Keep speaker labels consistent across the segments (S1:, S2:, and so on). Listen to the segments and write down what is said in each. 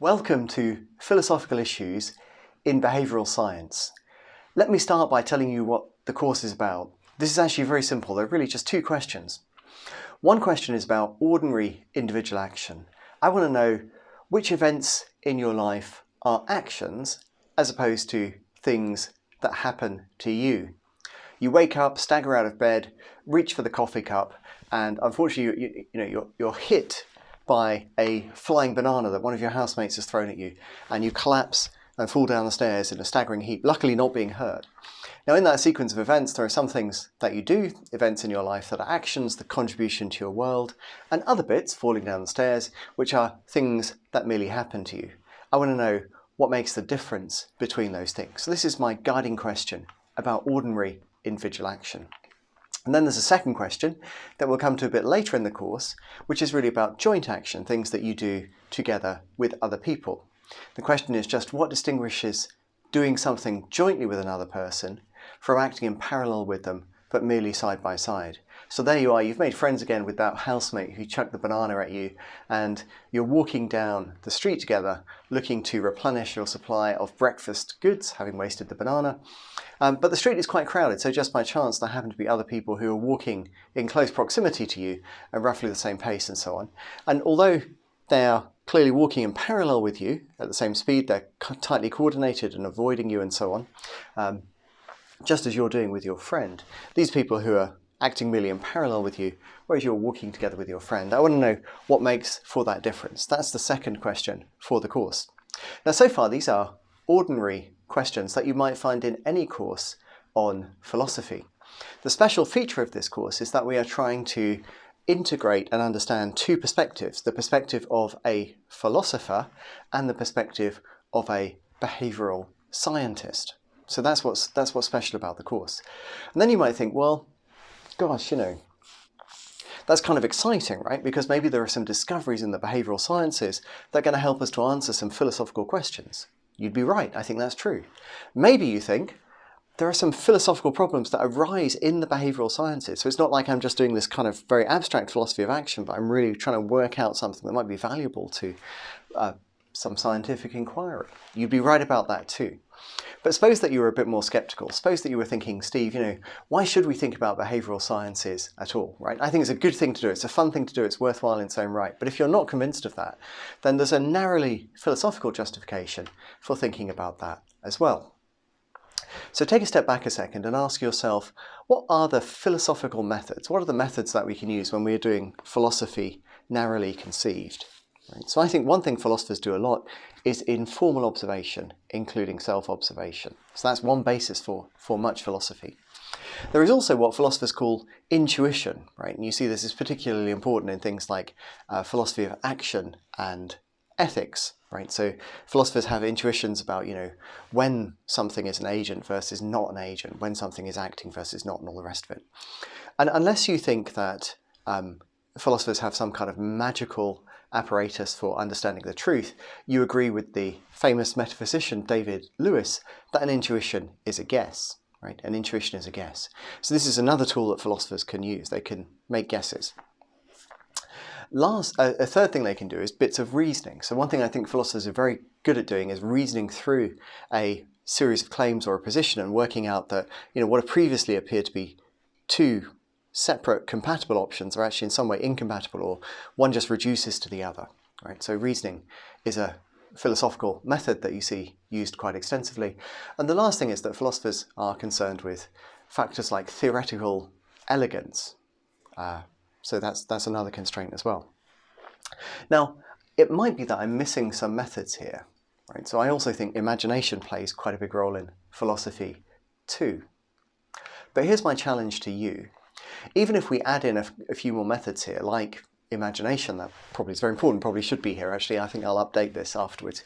S1: Welcome to Philosophical Issues in Behavioural Science. Let me start by telling you what the course is about. This is actually very simple. There are really just two questions. One question is about ordinary individual action. I want to know which events in your life are actions as opposed to things that happen to you. You wake up, stagger out of bed, reach for the coffee cup, and unfortunately you're hit by a flying banana that one of your housemates has thrown at you, and you collapse and fall down the stairs in a staggering heap, luckily not being hurt. Now, in that sequence of events, there are some things that you do, events in your life that are actions, the contribution to your world, and other bits, falling down the stairs, which are things that merely happen to you. I want to know what makes the difference between those things. So this is my guiding question about ordinary individual action. And then there's a second question that we'll come to a bit later in the course, which is really about joint action, things that you do together with other people. The question is just what distinguishes doing something jointly with another person from acting in parallel with them, but merely side by side. So there you are, you've made friends again with that housemate who chucked the banana at you, and you're walking down the street together looking to replenish your supply of breakfast goods, having wasted the banana. But the street is quite crowded, so just by chance there happen to be other people who are walking in close proximity to you at roughly the same pace and so on. And although they are clearly walking in parallel with you at the same speed, they're tightly coordinated and avoiding you and so on, just as you're doing with your friend. These people who are acting merely in parallel with you, whereas you're walking together with your friend. I want to know what makes for that difference. That's the second question for the course. Now, so far, these are ordinary questions that you might find in any course on philosophy. The special feature of this course is that we are trying to integrate and understand two perspectives, the perspective of a philosopher and the perspective of a behavioural scientist. So that's what's special about the course. And then you might think, well, gosh, that's kind of exciting, right? Because maybe there are some discoveries in the behavioural sciences that are going to help us to answer some philosophical questions. You'd be right, I think that's true. Maybe you think there are some philosophical problems that arise in the behavioural sciences. So it's not like I'm just doing this kind of very abstract philosophy of action, but I'm really trying to work out something that might be valuable to some scientific inquiry. You'd be right about that too. But suppose that you were a bit more sceptical. Suppose that you were thinking, Steve, why should we think about behavioural sciences at all, right? I think it's a good thing to do. It's a fun thing to do. It's worthwhile in its own right. But if you're not convinced of that, then there's a narrowly philosophical justification for thinking about that as well. So take a step back a second and ask yourself, what are the philosophical methods? What are the methods that we can use when we're doing philosophy narrowly conceived? Right? So I think one thing philosophers do a lot is informal observation, including self-observation. So that's one basis for much philosophy. There is also what philosophers call intuition, right? And you see this is particularly important in things like philosophy of action and ethics, right? So philosophers have intuitions about, when something is an agent versus not an agent, when something is acting versus not, and all the rest of it. And unless you think that philosophers have some kind of magical apparatus for understanding the truth, you agree with the famous metaphysician David Lewis that an intuition is a guess, right? An intuition is a guess. So this is another tool that philosophers can use. They can make guesses. A third thing they can do is bits of reasoning. So one thing I think philosophers are very good at doing is reasoning through a series of claims or a position and working out that, what have previously appeared to be two separate compatible options are actually in some way incompatible, or one just reduces to the other, right? So reasoning is a philosophical method that you see used quite extensively. And the last thing is that philosophers are concerned with factors like theoretical elegance. So that's another constraint as well. Now, it might be that I'm missing some methods here, right? So I also think imagination plays quite a big role in philosophy too. But here's my challenge to you. Even if we add in a few more methods here, like imagination, that probably is very important, probably should be here actually, I think I'll update this afterwards.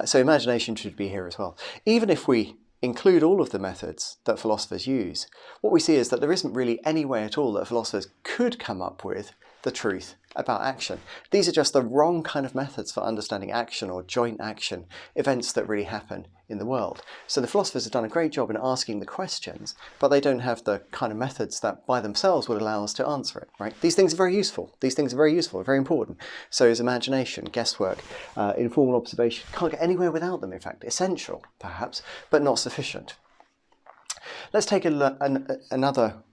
S1: So imagination should be here as well. Even if we include all of the methods that philosophers use, what we see is that there isn't really any way at all that philosophers could come up with the truth about action. These are just the wrong kind of methods for understanding action or joint action, events that really happen in the world. So the philosophers have done a great job in asking the questions, but they don't have the kind of methods that by themselves would allow us to answer it, right? These things are very useful. These things are very useful, very important. So is imagination, guesswork, informal observation. Can't get anywhere without them, in fact. Essential, perhaps, but not sufficient. Let's take another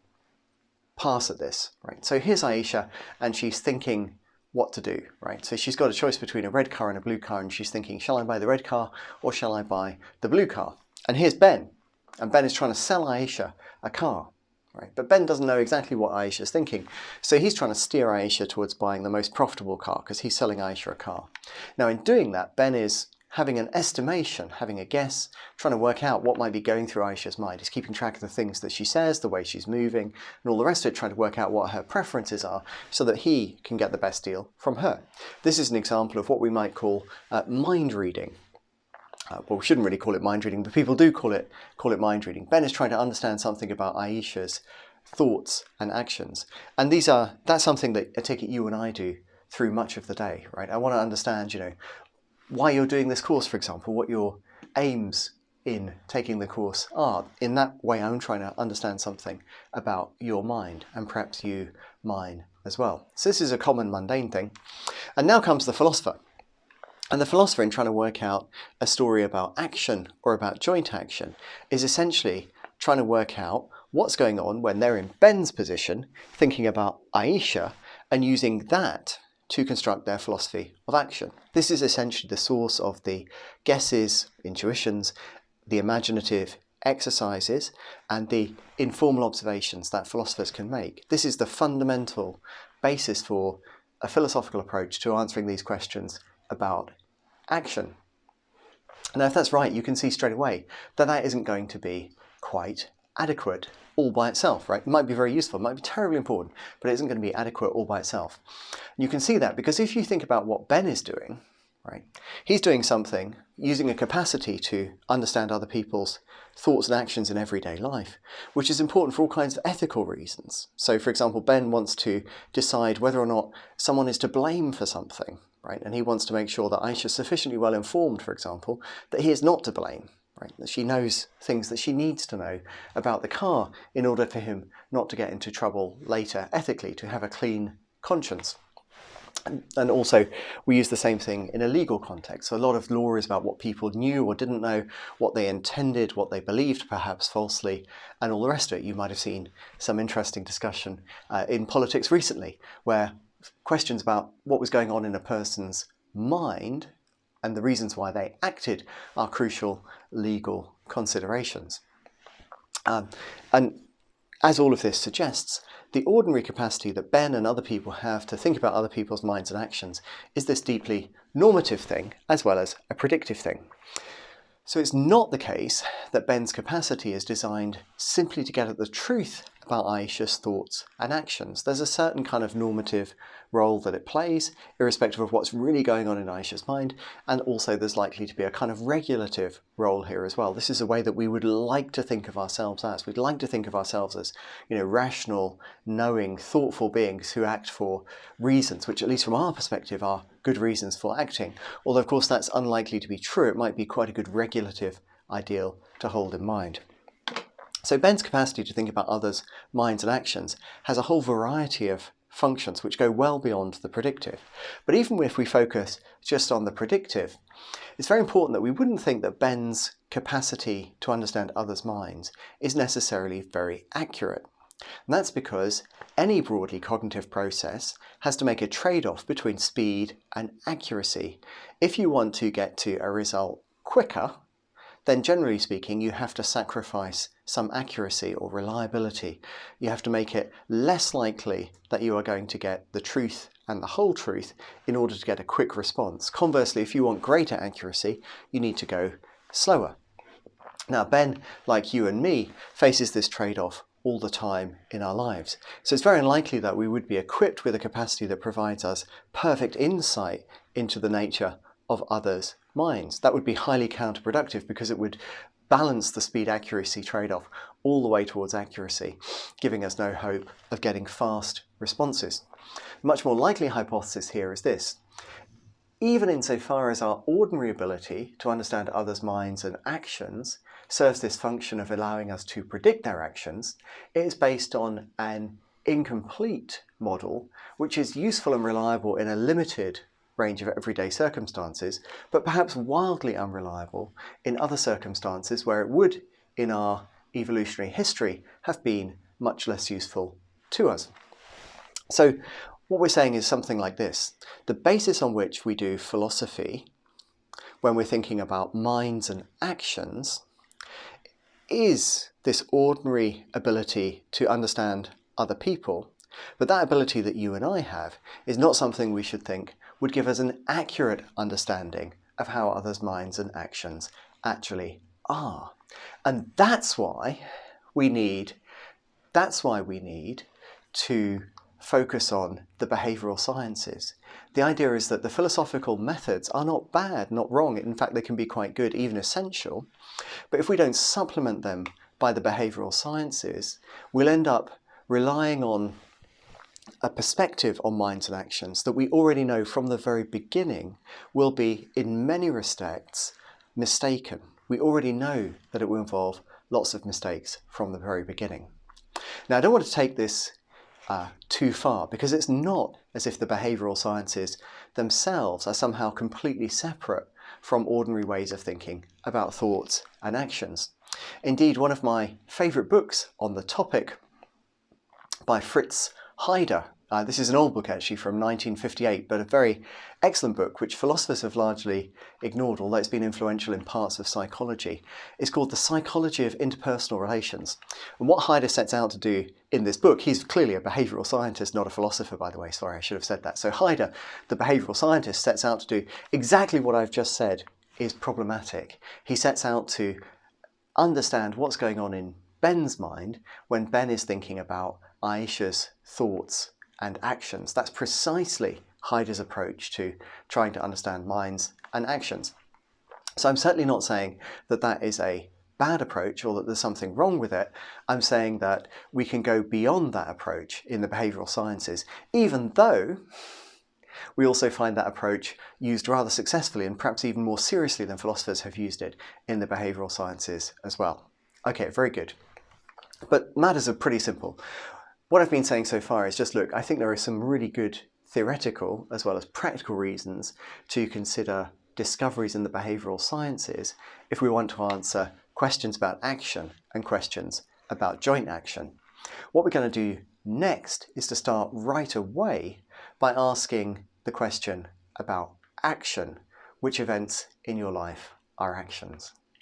S1: pass at this, right? So here's Aisha, and she's thinking what to do, right? So she's got a choice between a red car and a blue car, and she's thinking, shall I buy the red car or shall I buy the blue car? And here's Ben, and Ben is trying to sell Aisha a car, right? But Ben doesn't know exactly what Aisha's thinking, so he's trying to steer Aisha towards buying the most profitable car because he's selling Aisha a car. Now in doing that, Ben is having an estimation, having a guess, trying to work out what might be going through Aisha's mind. He's keeping track of the things that she says, the way she's moving, and all the rest of it, trying to work out what her preferences are so that he can get the best deal from her. This is an example of what we might call mind reading. Well, we shouldn't really call it mind reading, but people do call it mind reading. Ben is trying to understand something about Aisha's thoughts and actions. And that's something that I take it you and I do through much of the day, right? I want to understand, why you're doing this course, for example, what your aims in taking the course are. In that way, I'm trying to understand something about your mind, and perhaps you mine as well. So this is a common mundane thing. And now comes the philosopher. And the philosopher, in trying to work out a story about action or about joint action, is essentially trying to work out what's going on when they're in Ben's position, thinking about Aisha, and using that to construct their philosophy of action. This is essentially the source of the guesses, intuitions, the imaginative exercises, and the informal observations that philosophers can make. This is the fundamental basis for a philosophical approach to answering these questions about action. Now, if that's right, you can see straight away that that isn't going to be quite adequate all by itself, right? It might be very useful, it might be terribly important, but it isn't going to be adequate all by itself. You can see that because if you think about what Ben is doing, right, he's doing something using a capacity to understand other people's thoughts and actions in everyday life, which is important for all kinds of ethical reasons. So, for example, Ben wants to decide whether or not someone is to blame for something, right? And he wants to make sure that Aisha is sufficiently well informed, for example, that he is not to blame. Right, that she knows things that she needs to know about the car in order for him not to get into trouble later ethically, to have a clean conscience. And also, we use the same thing in a legal context. So a lot of law is about what people knew or didn't know, what they intended, what they believed, perhaps falsely, and all the rest of it. You might have seen some interesting discussion in politics recently, where questions about what was going on in a person's mind and the reasons why they acted are crucial legal considerations. And as all of this suggests, the ordinary capacity that Ben and other people have to think about other people's minds and actions is this deeply normative thing as well as a predictive thing. So it's not the case that Ben's capacity is designed simply to get at the truth about Aisha's thoughts and actions. There's a certain kind of normative role that it plays, irrespective of what's really going on in Aisha's mind, and also there's likely to be a kind of regulative role here as well. This is a way that we would like to think of ourselves as. We'd like to think of ourselves as, rational, knowing, thoughtful beings who act for reasons, which at least from our perspective are good reasons for acting. Although of course that's unlikely to be true. It might be quite a good regulative ideal to hold in mind. So Ben's capacity to think about others' minds and actions has a whole variety of functions which go well beyond the predictive. But even if we focus just on the predictive, it's very important that we wouldn't think that Ben's capacity to understand others' minds is necessarily very accurate. And that's because any broadly cognitive process has to make a trade-off between speed and accuracy. If you want to get to a result quicker, then generally speaking, you have to sacrifice some accuracy or reliability. You have to make it less likely that you are going to get the truth and the whole truth in order to get a quick response. Conversely, if you want greater accuracy, you need to go slower. Now, Ben, like you and me, faces this trade-off all the time in our lives. So it's very unlikely that we would be equipped with a capacity that provides us perfect insight into the nature of others' minds. That would be highly counterproductive because it would balance the speed-accuracy trade-off all the way towards accuracy, giving us no hope of getting fast responses. The much more likely hypothesis here is this. Even insofar as our ordinary ability to understand others' minds and actions serves this function of allowing us to predict their actions, it is based on an incomplete model which is useful and reliable in a limited range of everyday circumstances, but perhaps wildly unreliable in other circumstances where it would, in our evolutionary history, have been much less useful to us. So what we're saying is something like this. The basis on which we do philosophy when we're thinking about minds and actions is this ordinary ability to understand other people, but that ability that you and I have is not something we should think would give us an accurate understanding of how others' minds and actions actually are. And that's why we need to focus on the behavioural sciences. The idea is that the philosophical methods are not bad, not wrong. In fact, they can be quite good, even essential. But if we don't supplement them by the behavioural sciences, we'll end up relying on a perspective on minds and actions that we already know from the very beginning will be, in many respects, mistaken. We already know that it will involve lots of mistakes from the very beginning. Now, I don't want to take this too far, because it's not as if the behavioural sciences themselves are somehow completely separate from ordinary ways of thinking about thoughts and actions. Indeed, one of my favourite books on the topic by Fritz Heider, this is an old book actually from 1958, but a very excellent book which philosophers have largely ignored, although it's been influential in parts of psychology, is called The Psychology of Interpersonal Relations. And what Heider sets out to do in this book, he's clearly a behavioural scientist, not a philosopher, by the way, sorry, I should have said that. So Heider, the behavioural scientist, sets out to do exactly what I've just said is problematic. He sets out to understand what's going on in Ben's mind when Ben is thinking about Aisha's thoughts and actions. That's precisely Heider's approach to trying to understand minds and actions. So I'm certainly not saying that that is a bad approach or that there's something wrong with it. I'm saying that we can go beyond that approach in the behavioural sciences, even though we also find that approach used rather successfully and perhaps even more seriously than philosophers have used it in the behavioural sciences as well. Okay, very good. But matters are pretty simple. What I've been saying so far is just, look, I think there are some really good theoretical as well as practical reasons to consider discoveries in the behavioural sciences if we want to answer questions about action and questions about joint action. What we're going to do next is to start right away by asking the question about action. Which events in your life are actions?